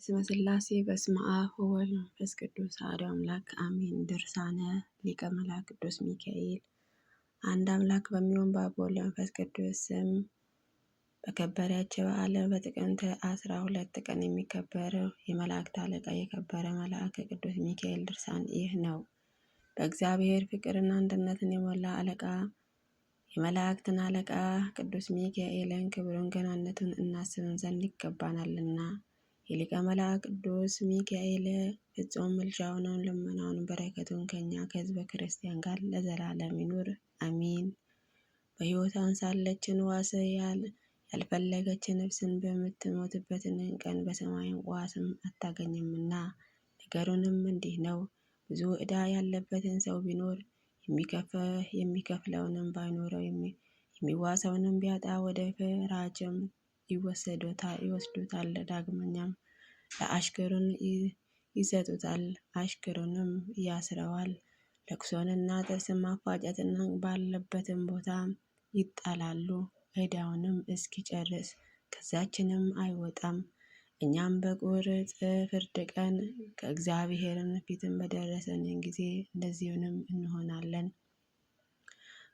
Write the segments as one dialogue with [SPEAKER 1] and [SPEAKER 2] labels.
[SPEAKER 1] በስመ ሥላሴ በስመ አብ ወወልድ ወመንፈስ ቅዱስ አሐዱ አምላክ አሜን። ድርሳነ ሊቀ መላእክት ቅዱስ ሚካኤል። አንድ አምላክ በሚሆን በአብ ወወልድ ወመንፈስ ቅዱስ ስም በከበረች በዓለ በጥቅምት 12 ቀን የሚከበረው የመላእክት አለቃ የከበረ መልአክ ቅዱስ ሚካኤል ድርሳን ይህ ነው። በእግዚአብሔር ፍቅርና አንድነትን የሞላ አለቃ የመላእክትን አለቃ ቅዱስ ሚካኤልን ክብሩን ገናነቱን እናስብን ዘንድ ይገባናልና። የሊቀ መላእክት ቅዱስ ሚካኤል ፍጹም ምልጃውን ልመናውን በረከቱን ከኛ ከሕዝበ ክርስቲያን ጋር ለዘላለም ይኑር አሚን። በሕይወቷን ሳለችን ዋስ ያልፈለገች ነፍስን በምትሞትበትን ቀን በሰማይ ዋስም አታገኝምና። ነገሩንም እንዲህ ነው። ብዙ ዕዳ ያለበትን ሰው ቢኖር የሚከፍለውንም ባይኖረው የሚዋሰውንም ቢያጣ ወደ ፈራጅም ይወስዱታል። ዳግመኛም ለአሽከሩን ይሰጡታል፣ አሽከሩንም ያስረዋል። ለቅሶንና ጥርስን ማፋጨትን ባለበትም ቦታ ይጣላሉ። ዕዳውንም እስኪጨርስ ከዛችንም አይወጣም። እኛም በቁርጥ ፍርድ ቀን ከእግዚአብሔርን ፊትን በደረሰን ጊዜ እንደዚሁንም እንሆናለን።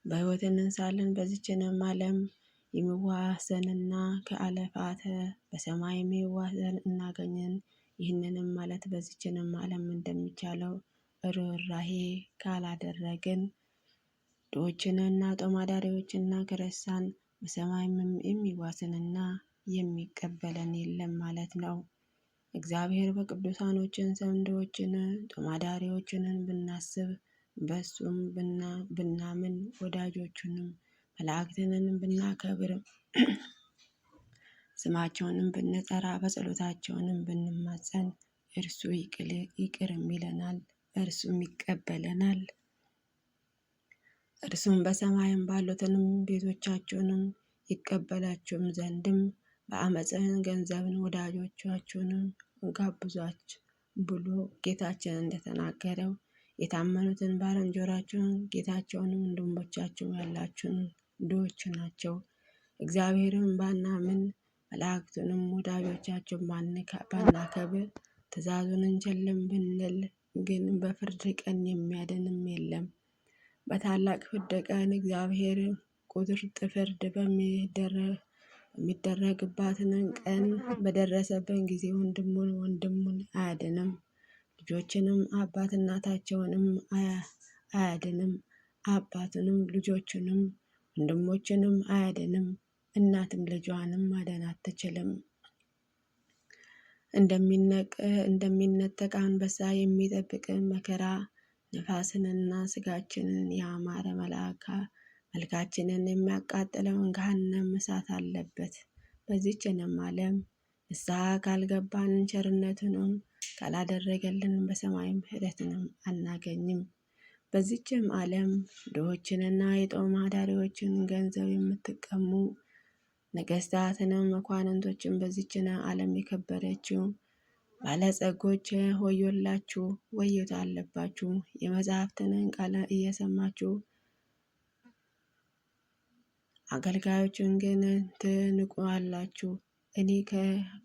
[SPEAKER 1] በሕይወት ሳለን በዚችንም ዓለም የሚዋሰንና ከአለፋተ በሰማይ የሚዋሰን እናገኘን። ይህንንም ማለት በዚችንም ዓለም እንደሚቻለው ርኅራኄ ካላደረግን ድሆችንና ጦማዳሪዎችና ከረሳን በሰማይም የሚዋስንና የሚቀበለን የለም ማለት ነው። እግዚአብሔር በቅዱሳኖችን ስም ድሆችን ጦማዳሪዎችንን ብናስብ በሱም ብናምን ወዳጆቹንም መላእክትንን ብናከብር ስማቸውንም ብንጠራ በጸሎታቸውንም ብንማጸን እርሱ ይቅር ይለናል፣ እርሱም ይቀበለናል። እርሱም በሰማይም ባሉትንም ቤቶቻችሁንም ይቀበላችሁም ዘንድም በአመፅን ገንዘብን ወዳጆቻችሁንም ጋብዟች ብሎ ጌታችን እንደተናገረው የታመኑትን ባልንጀራችሁን ጌታቸውንም ወንድሞቻችሁ ያላችሁን ድሆች ናቸው። እግዚአብሔርን ባናምን መላእክቱንም ወዳጆቻቸውን ባናከብር ትእዛዙን እንችልም ብንል ግን በፍርድ ቀን የሚያድንም የለም። በታላቅ ፍርድ ቀን እግዚአብሔር ቁርጥ ፍርድ በሚደረግባትን ቀን በደረሰበት ጊዜ ወንድሙን አያድንም፣ ልጆችንም አባት እናታቸውንም አያድንም፣ አባቱንም ልጆቹንም ወንድሞችንም አያድንም፣ እናትም ልጇንም ማዳን አትችልም። እንደሚነጠቅ አንበሳ የሚጠብቅ መከራ ነፋስንና ስጋችንን ያማረ መልካችንን የሚያቃጥለውን ገሃነመ እሳት አለበት። በዚችንም ዓለም ንስሐ ካልገባን ቸርነቱንም ካላደረገልን በሰማይ ምሕረትንም አናገኝም። በዚችም ዓለም ድሆችንና የጦም አዳሪዎችን ገንዘብ የምትቀሙ ነገሥታትንም መኳንንቶችን በዚችን ዓለም የከበረችው ባለጸጎች ወዮላችሁ፣ ወዮታ አለባችሁ። የመጽሐፍትንን ቃል እየሰማችሁ አገልጋዮችን ግን ትንቁአላችሁ። እኔ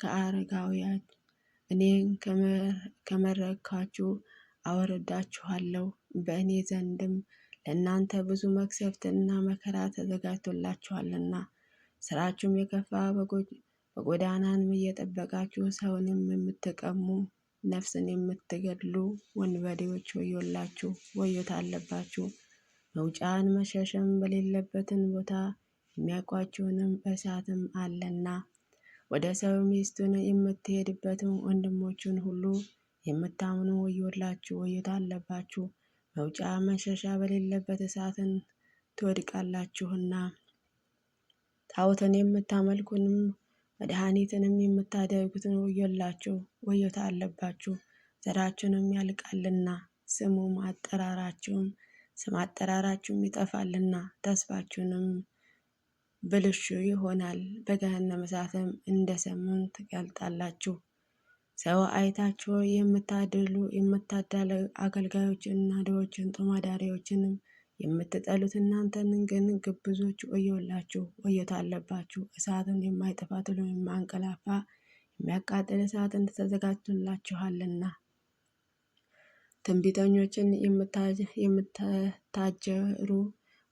[SPEAKER 1] ከአረጋውያን እኔን ከመረካችሁ አወርዳችኋለሁ። በእኔ ዘንድም ለእናንተ ብዙ መቅሰፍትና መከራ ተዘጋጅቶላችኋልና። ስራችሁም የከፋ በጎዳናንም እየጠበቃችሁ ሰውንም የምትቀሙ ነፍስን የምትገድሉ ወንበዴዎች ወዮላችሁ፣ ወዮታ አለባችሁ። መውጫን መሸሸም በሌለበትን ቦታ የሚያውቋችሁንም እሳትም አለና። ወደ ሰው ሚስቱን የምትሄድበትን ወንድሞቹን ሁሉ የምታምኑ ወዮላችሁ፣ ወዮታ አለባችሁ። መውጫ መሸሻ በሌለበት እሳትን ትወድቃላችሁና። ጣዖትን የምታመልኩንም መድኃኒትንም የምታደርጉትን ወዮላችሁ፣ ወዮታ አለባችሁ። ዘራችሁንም ያልቃልና ስም አጠራራችሁም ይጠፋልና ተስፋችሁንም ብልሹ ይሆናል። በገሃነመ እሳትም እንደ ሰሙን ትቀልጣላችሁ። ሰው አይታችሁ የምታዳሉ አገልጋዮችንና ድሆችን ጦማዳሪዎችንም የምትጠሉት እናንተን ግን ግብዞች ወዮላችሁ፣ ወዮታ አለባችሁ። እሳትን የማይጠፋ ትሉ የማያንቀላፋ የሚያቃጥል እሳትን ተዘጋጅቶላችኋልና። ትንቢተኞችን የምታጀሩ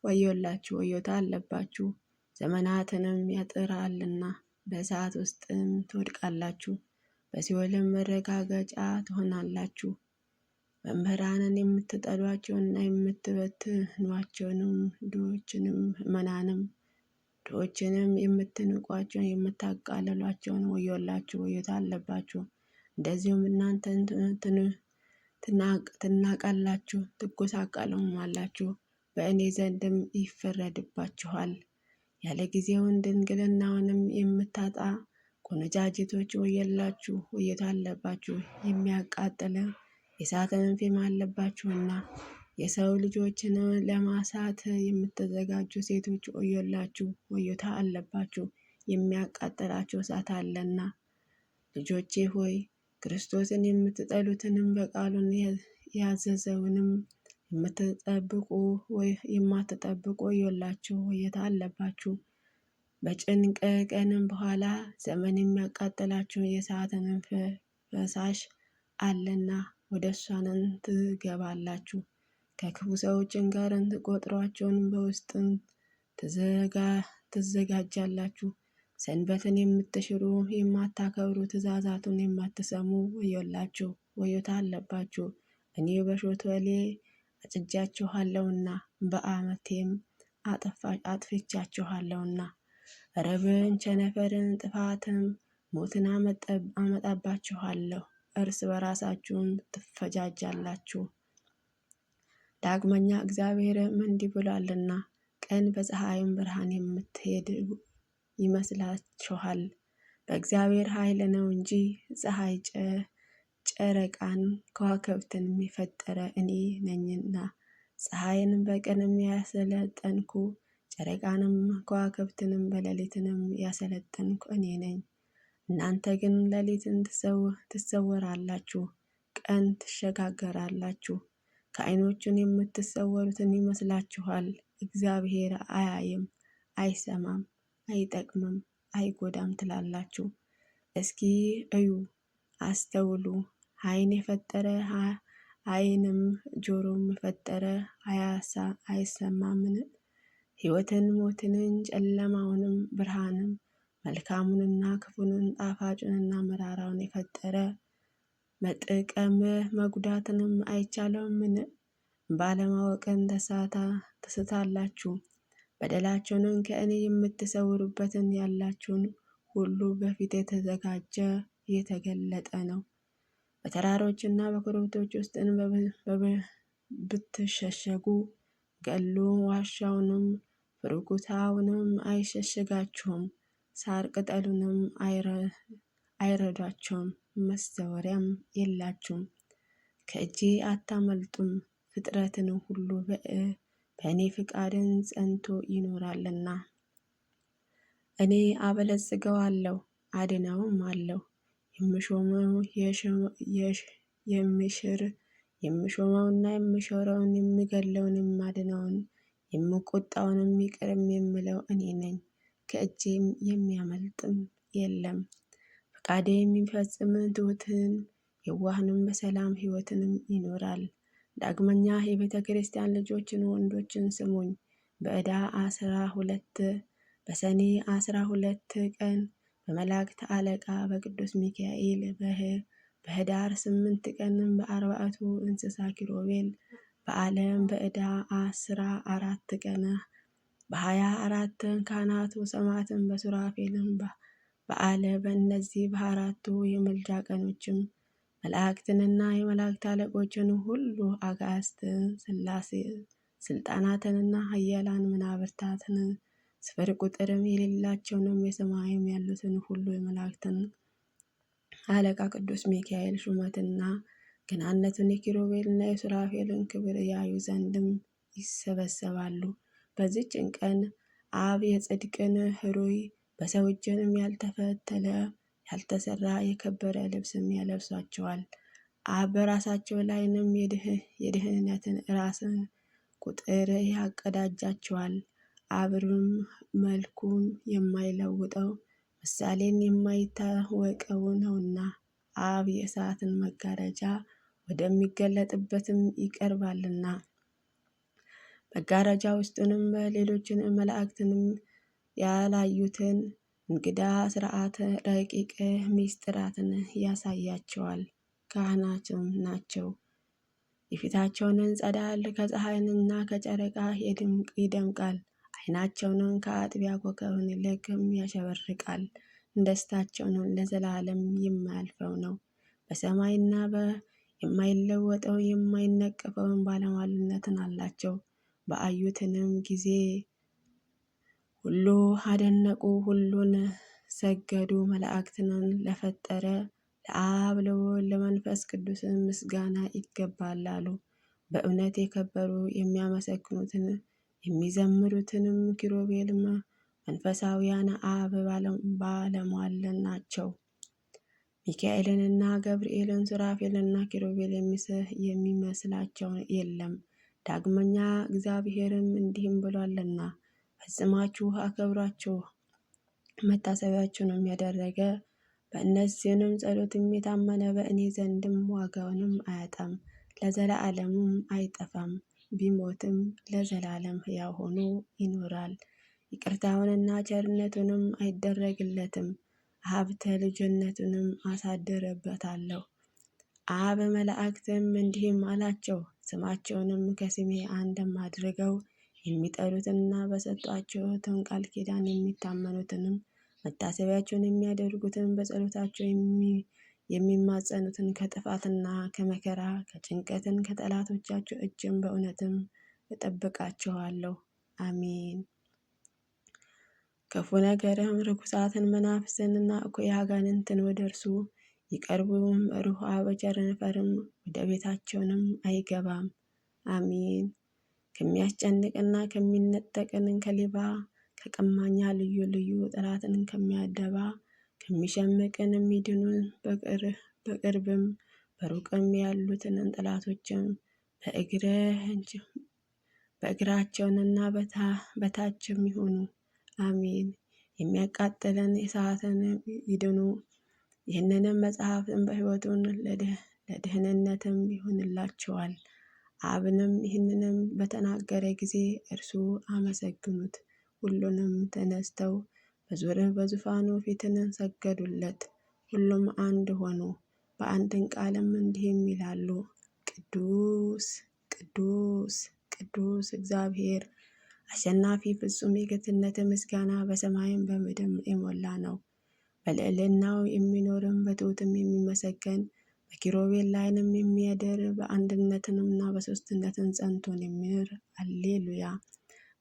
[SPEAKER 1] ወዮላችሁ፣ ወዮታ አለባችሁ። ዘመናትንም ያጥራልና በእሳት ውስጥም ትወድቃላችሁ፣ በሲኦልም መረጋገጫ ትሆናላችሁ። መምህራንን የምትጠሏቸውንና የምትበትኗቸውንም ድሆችንም የምትንቋቸውን የምታቃልሏቸውን ወዮላችሁ፣ ወዮታ አለባችሁ። እንደዚሁም እናንተን ትናቃላችሁ፣ ትጎሳቀሉማላችሁ፣ በእኔ ዘንድም ይፈረድባችኋል። ያለ ጊዜውን ድንግልናውንም የምታጣ ቆነጃጅቶች ወዮላችሁ፣ ወዮታ አለባችሁ። የሚያቃጥል የእሳትን ፍም አለባችሁና። የሰው ልጆችን ለማሳት የምትዘጋጁ ሴቶች ወዮላችሁ፣ ወዮታ አለባችሁ፣ የሚያቃጥላቸው እሳት አለና። ልጆቼ ሆይ ክርስቶስን የምትጠሉትንም በቃሉን ያዘዘውንም የማትጠብቁ ወዮላችሁ፣ ወዮታ አለባችሁ። በጭንቅ ቀንም በኋላ ዘመን የሚያቃጥላችሁ የእሳትን ፈሳሽ አለና ወደ እሷንን ትገባላችሁ። ከክፉ ሰዎችን ጋር ትቆጥሯቸውን በውስጥም ትዘጋጃላችሁ። ሰንበትን የምትሽሩ የማታከብሩ ትእዛዛቱን የማትሰሙ ወዮላችሁ፣ ወዮታ አለባችሁ። እኔ በሾተሌ አጭጃችኋለሁና በአመቴም አጥፍቻችኋለሁና። ረብን፣ ቸነፈርን፣ ጥፋትም ሞትን አመጣባችኋለሁ፣ እርስ በራሳችሁም ትፈጃጃላችሁ። ዳግመኛ እግዚአብሔርም እንዲህ ብሏልና ቀን በፀሐይም ብርሃን የምትሄድ ይመስላችኋል። በእግዚአብሔር ኃይል ነው እንጂ ፀሐይ፣ ጨረቃን፣ ከዋክብትን የፈጠረ እኔ ነኝና። ፀሐይንም በቀንም ያሰለጠንኩ፣ ጨረቃንም ከዋክብትንም በሌሊትንም ያሰለጠንኩ እኔ ነኝ። እናንተ ግን ሌሊትን ትሰወራላችሁ፣ ቀን ትሸጋገራላችሁ። ከዓይኖቹን የምትሰወሩትን ይመስላችኋል። እግዚአብሔር አያይም፣ አይሰማም፣ አይጠቅምም፣ አይጎዳም ትላላችሁ። እስኪ እዩ፣ አስተውሉ። ዓይን የፈጠረ ዓይንም ጆሮም የፈጠረ አይሰማምን? ሕይወትን ሞትንን፣ ጨለማውንም ብርሃንም፣ መልካሙንና ክፉንን፣ ጣፋጩንና መራራውን የፈጠረ መጥቀም መጉዳትንም አይቻለውምን? ባለማወቅን ትስታላችሁ። በደላችሁንም ከእኔ የምትሰውሩበትን ያላችሁን ሁሉ በፊት የተገለጠ ነው። በተራሮችና በኮረብቶች ውስጥ ብትሸሸጉ ገሉ ዋሻውንም ፍርጉታውንም አይሸሽጋችሁም። ሳር ቅጠሉንም አይረዷቸውም፣ መሰወሪያም የላችሁም። ከእጄ አታመልጡም። ፍጥረትን ሁሉ በእኔ ፍቃድን ጸንቶ ይኖራልና እኔ አበለጽገዋለሁ፣ አድነውም አለው። የምሾመውና የምሾረውን የሚገለውን የማድነውን የምቆጣውን ይቅርም የምለው እኔ ነኝ። ከእጄም የሚያመልጥም የለም። ፈቃዴ የሚፈጽም ትሑትን የዋህንም በሰላም ሕይወትንም ይኖራል። ዳግመኛ የቤተ ክርስቲያን ልጆችን ወንዶችን ስሙኝ። በሰኔ 12 ቀን በመላእክት አለቃ በቅዱስ ሚካኤል በኅዳር 8 ቀንም በ40ቱ እንስሳ ኪሩቤል በዓለም በዕዳ 14 ቀን በ24 ካህናቱ ሰማዕትን በሱራፌልም በዓለ በእነዚህ በአራቱ የምልጃ ቀኖችም መላእክትንና የመላእክት አለቆችን ሁሉ አጋዕዝትን፣ ሥላሴ ስልጣናትንና ኃያላን መናብርታትን ስፍር ቁጥርም የሌላቸውንም የሰማይም ያሉትን ሁሉ የመላእክትን አለቃ ቅዱስ ሚካኤል ሹመትና ገናነቱን የኪሩቤልና የሱራፌልን ክብር ያዩ ዘንድም ይሰበሰባሉ። በዚህች ቀን አብ የጽድቅን ኅሩይ በሰው እጅንም ያልተፈተለ ያልተሰራ የከበረ ልብስም ያለብሷቸዋል። አብ በራሳቸው ላይንም የድህነትን ራስን ቁጥር ያቀዳጃቸዋል። አብርም መልኩም የማይለውጠው ምሳሌን የማይታወቀው ነውና። አብ የእሳትን መጋረጃ ወደሚገለጥበትም ይቀርባልና መጋረጃ ውስጡንም በሌሎችን መላእክትንም ያላዩትን እንግዳ ሥርዓተ ረቂቅ ምስጢራትን ያሳያቸዋል። ካህናትም ናቸው። የፊታቸውን ጸዳል ከፀሐይና ከጨረቃ ይደምቃል። ዓይናቸውን ከአጥቢያ ኮከብ ይልቅም ያሸበርቃል። ደስታቸውን ለዘላለም የማያልፈው ነው። በሰማይና የማይለወጠው የማይነቀፈውን ባለሟልነትን አላቸው። በአዩትንም ጊዜ ሁሉ አደነቁ፣ ሁሉን ሰገዱ። መላእክትን ለፈጠረ ለአብ ለወልድ ለመንፈስ ቅዱስ ምስጋና ይገባል አሉ። በእውነት የከበሩ የሚያመሰግኑትን የሚዘምሩትንም ኪሩቤልም መንፈሳውያን አብ ባለሟል ናቸው። ሚካኤልንና ገብርኤልን ሱራፌልና ኪሩቤል የሚመስላቸው የለም። ዳግመኛ እግዚአብሔርም እንዲህም ብሏልና ፈጽማችሁ አከብሯቸው፣ መታሰቢያቸውንም ያደረገ በእነዚህንም ጸሎትም የታመነ በእኔ ዘንድም ዋጋውንም አያጣም፣ ለዘላለሙም አይጠፋም። ቢሞትም ለዘላለም ሕያው ሆኖ ይኖራል። ይቅርታውንና ቸርነቱንም አይደረግለትም። ሀብተ ልጅነቱንም አሳድርበታለሁ። አብ መላእክትም እንዲህም አላቸው፣ ስማቸውንም ከስሜ አንድም አድርገው የሚጠሩትንና በሰጧቸውትን ቃል ኪዳን የሚታመኑትንም መታሰቢያቸውን የሚያደርጉትን በጸሎታቸው የሚማጸኑትን ከጥፋትና ከመከራ ከጭንቀትን ከጠላቶቻቸው እጅም በእውነትም እጠብቃቸዋለሁ። አሜን። ክፉ ነገርም ርኩሳትን መናፍስንና እኩይ አጋንንትን ወደ እርሱ ይቀርቡም ሩሃ በቸነፈርም ወደ ቤታቸውንም አይገባም። አሜን። ከሚያስጨንቅና ከሚነጠቅን ከሌባ ከቀማኛ ልዩ ልዩ ጠላትን ከሚያደባ ከሚሸምቅን የሚድኑ በቅርብም በሩቅም ያሉትን ጠላቶችም በእግራቸውንና በታችም ይሁኑ። አሜን። የሚያቃጥለን እሳትን ይድኑ። ይህንንም መጽሐፍን በሕይወቱን ለደህንነትም ይሆንላቸዋል። አብንም ይህንንም በተናገረ ጊዜ እርሱ አመሰግኑት። ሁሉንም ተነስተው በዙፋኑ ፊትን ሰገዱለት። ሁሉም አንድ ሆኑ። በአንድን ቃልም እንዲህም ይላሉ፣ ቅዱስ ቅዱስ ቅዱስ እግዚአብሔር አሸናፊ ፍጹም የጌትነት ምስጋና በሰማይም በምድርም የሞላ ነው። በልዕልናው የሚኖርም በትሑትም የሚመሰገን በኪሩቤል ላይንም የሚያድር በአንድነትንና በሦስትነትን ጸንቶን የሚኖር አሌሉያ።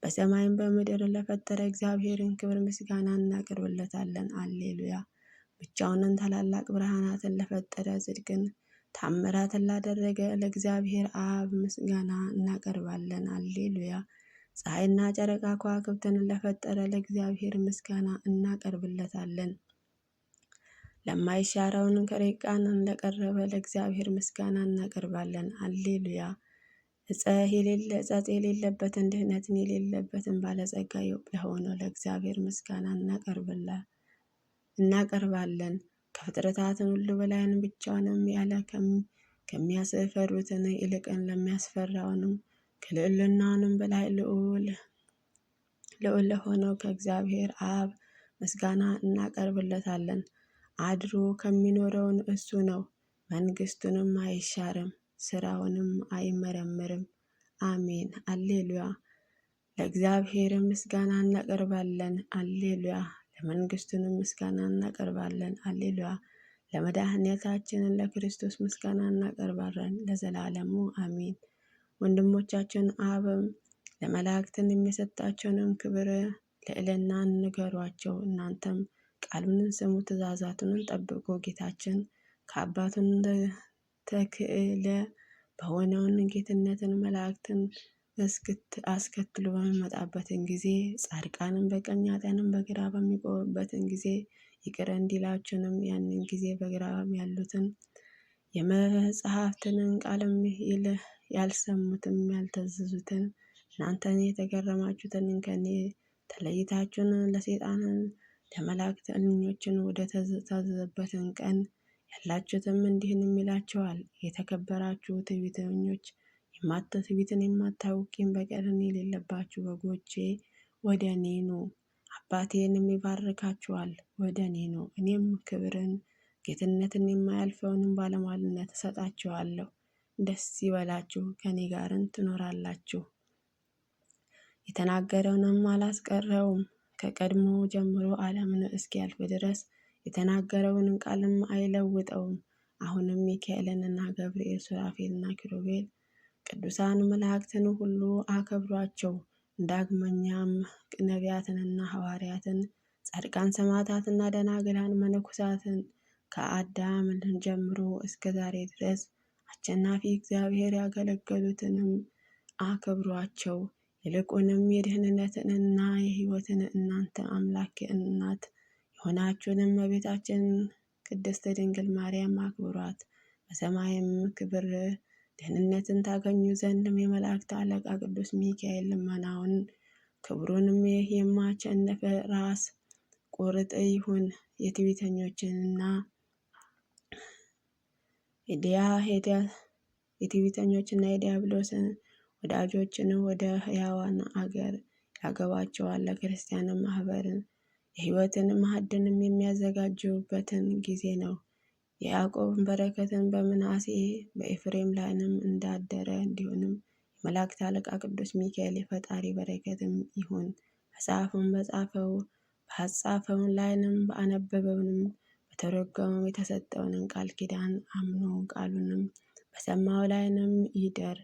[SPEAKER 1] በሰማይም በምድር ለፈጠረ እግዚአብሔርን ክብር ምስጋና እናቀርብለታለን። አሌሉያ። ብቻውንን ታላላቅ ብርሃናትን ለፈጠረ ጽድቅን ታምራትን ላደረገ ለእግዚአብሔር አብ ምስጋና እናቀርባለን። አሌሉያ። ፀሐይና ጨረቃ ከዋክብትን ለፈጠረ ለእግዚአብሔር ምስጋና እናቀርብለታለን። ለማይሻረውን ከረቂቃንን ለቀረበ ለእግዚአብሔር ምስጋና እናቀርባለን። አሌሉያ። እጸጽ የሌለበትን ድህነትን የሌለበትን ባለጸጋ ለሆነው ለእግዚአብሔር ምስጋና እናቀርባለን። ከፍጥረታትን ሁሉ በላይን ብቻውንም ያለ ከሚያስፈሩትን ይልቅን ለሚያስፈራውንም ከልዕልናውንም በላይ ልዑል ለሆነው ከእግዚአብሔር አብ ምስጋና እናቀርብለታለን። አድሮ ከሚኖረውን እሱ ነው። መንግስቱንም አይሻርም፣ ስራውንም አይመረምርም። አሜን። አሌሉያ። ለእግዚአብሔር ምስጋና እናቀርባለን። አሌሉያ። ለመንግስቱንም ምስጋና እናቀርባለን። አሌሉያ። ለመድኃኒታችንን ለክርስቶስ ምስጋና እናቀርባለን ለዘላለሙ አሜን። ወንድሞቻችን አብም ለመላእክትን የሚሰጣቸውንም ክብር ልዕልና ንገሯቸው። እናንተም ቃሉን ስሙ፣ ትእዛዛቱን ጠብቁ። ጌታችን ከአባቱን ተክዕለ በሆነውን ጌትነትን መላእክትን አስከትሎ በሚመጣበትን ጊዜ ጻድቃንም በቀኝ ኃጥአንም በግራ በሚቆሙበትን ጊዜ ይቅር እንዲላችሁንም ያንን ጊዜ በግራ ያሉትን የመጽሐፍትንን ቃልም ያልሰሙትም ያልታዘዙትን እናንተን የተገረማችሁትን ከኔ ተለይታችሁን ለሰይጣንን ለመላእክተኞችን ወደ ታዘዘበትን ቀን ያላችሁትም እንዲህንም ይላቸዋል፣ የተከበራችሁ ትዕቢተኞች፣ ትዕቢትን የማታውቁ ቂም በቀልን የሌለባችሁ በጎቼ ወደ እኔ ኑ፣ አባቴንም ይባርካችኋል። ወደ እኔ ኑ፣ እኔም ክብርን ጌትነትን የማያልፈውንም ባለሟልነት እሰጣችኋለሁ። ደስ ይበላችሁ፣ ከኔ ጋርን ትኖራላችሁ። የተናገረውንም አላስቀረውም። ከቀድሞ ጀምሮ ዓለምን እስኪያልፍ ድረስ የተናገረውን ቃልም አይለውጠውም። አሁንም ሚካኤልንና ገብርኤል፣ ሱራፌልና ኪሩቤል ቅዱሳን መላእክትን ሁሉ አከብሯቸው። ዳግመኛም ነቢያትንና ሐዋርያትን፣ ጻድቃን፣ ሰማዕታትና ደናግላን፣ መነኮሳትን ከአዳም ጀምሮ እስከ ዛሬ ድረስ አሸናፊ እግዚአብሔር ያገለገሉትንም አክብሯቸው። ይልቁንም የድህነትንና የሕይወትን እናንተ አምላክ እናት የሆናችሁንም እመቤታችን ቅድስት ድንግል ማርያም አክብሯት። በሰማይም ክብር ደህንነትን ታገኙ ዘንድም የመላእክት አለቃ ቅዱስ ሚካኤል ልመናውን ክብሩንም የማሸነፈ ራስ ቁርጥ ይሁን። የትዕቢተኞችንና የዲያብሎስን ወዳጆችን ወደ ሕያዋን አገር ያገባቸዋል። ለክርስቲያን ማህበርን የሕይወትን ማዕድንም የሚያዘጋጁበትን ጊዜ ነው። የያዕቆብን በረከትን በምናሴ በኤፍሬም ላይንም እንዳደረ እንዲሆንም የመላእክት አለቃ ቅዱስ ሚካኤል የፈጣሪ በረከትም ይሁን። መጽሐፉን በጻፈው ላይንም በአነበበውንም በተረጎመው የተሰጠውንን ቃል ኪዳን አምኖ ቃሉንም በሰማው ላይንም ይደር።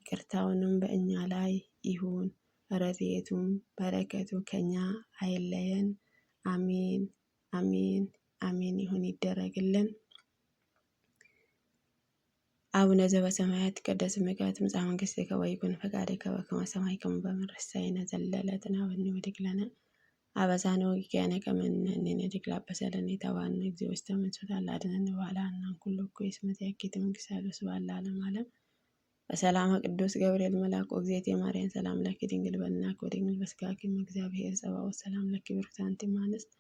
[SPEAKER 1] ይቅርታውንም በእኛ ላይ ይሁን። ረድኤቱም በረከቱ ከኛ አይለየን። አሜን አሜን አሜን ይሁን ይደረግልን። አቡነ ዘበሰማያት ይትቀደስ ስምከ ትምጻእ መንግሥትከ ወይኩን ፈቃድከ በከመ በሰማይ ከመ በምድር ሲሳየነ ዘለለዕለትነ ሀበነ ወኅድግ ለነ አበሳነ ወጌጋየነ ከመ ንሕነኒ ንኅድግ ለአበሳለነ ኢታብአነ እግዚኦ ውስተ መንሱት አላ አድኅነነ ወባልሐነ እምኩሉ እኩይ እስመ ትእኪት መንግሥተ ኃይሉ ወስብሐት ለዓለመ ዓለም። በሰላመ ቅዱስ ገብርኤል መልአክ ወእግዝእትየ ማርያም ሰላም ለኪ ድንግል በድንግልና ወድንግል በሥጋኪ እም እግዚአብሔር ጸባኦት ሰላም ለኪ ብርክት አንቲ እምአንስት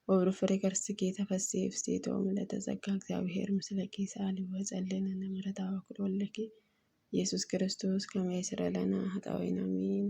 [SPEAKER 1] ወብሩክ ፍሬ ከርሥኪ ተፈሥሒ ፍሥሕት ወምልዕተ ጸጋ እግዚአብሔር ምስለኪ ሰአሊ ወጸልይ ለነ ምሕረተ ወኩሎ ለኪ ኢየሱስ ክርስቶስ ከመ ይስረይ ለነ ኃጣውኢነ አሜን።